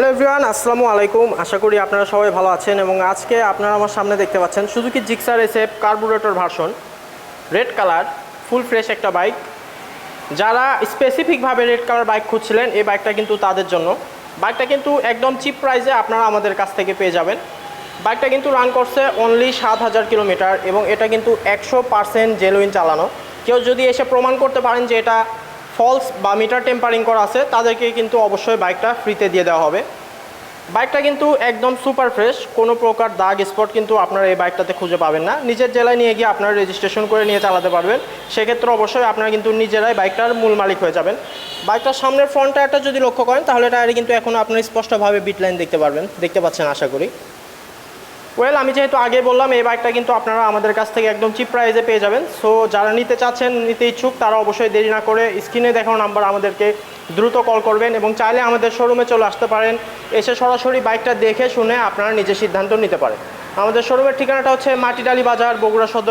Hello everyone, আসসালামু আলাইকুম। আশা করি আপনারা সবাই ভালো আছেন এবং আজকে আপনারা আমার সামনে দেখতে পাচ্ছেন Suzuki Gixxer SF carburettor version, red colour, full fresh একটা বাইক। যারা স্পেসিফিকভাবে রেড কালার বাইক খুঁজছিলেন, এই বাইকটা কিন্তু তাদের জন্য। বাইকটা কিন্তু একদম চিপ প্রাইসে আপনারা আমাদের কাছ থেকে পেয়ে যাবেন। বাইকটা কিন্তু রান করছে অনলি 7,000 কিলোমিটার এবং এটা কিন্তু 100% জেনুইন চালানো। কেউ যদি এসে প্রমাণ করতে পারেন যে এটা ফলস বা মিটার টেম্পারিং করা আছে, তাদেরকে কিন্তু অবশ্যই বাইকটা ফ্রিতে দিয়ে দেওয়া হবে। বাইকটা কিন্তু একদম সুপার ফ্রেশ, কোনো প্রকার দাগ স্পট কিন্তু আপনারা এই বাইকটাতে খুঁজে পাবেন না। নিজের জেলায় নিয়ে গিয়ে আপনারা রেজিস্ট্রেশন করে নিয়ে চালাতে পারবেন। সেক্ষেত্রে অবশ্যই আপনারা কিন্তু নিজেরাই বাইকটার মূল মালিক হয়ে যাবেন। বাইকটার সামনের ফ্রন্ট টায়ারটা যদি লক্ষ্য করেন, তাহলে টায়ারে কিন্তু এখন আপনারা স্পষ্টভাবে বিট লাইন দেখতে পাচ্ছেন আশা করি। আমি যেহেতু আগে বললাম, এই বাইকটা কিন্তু আপনারা আমাদের কাছ থেকে একদম চিপ প্রাইসে পেয়ে যাবেন। সো যারা নিতে চাচ্ছেন, নিতে ইচ্ছুক, তারা অবশ্যই দেরি না করে স্ক্রিনে দেখানো নাম্বার আমাদেরকে দ্রুত কল করবেন এবং চাইলে আমাদের শোরুমে চলে আসতে পারেন। এসে সরাসরি বাইকটা দেখে শুনে আপনারা নিজে সিদ্ধান্ত নিতে পারেন। আমাদের শোরুমের ঠিকানাটা হচ্ছে মাটিডালি বাজার, বগুড়া সদর।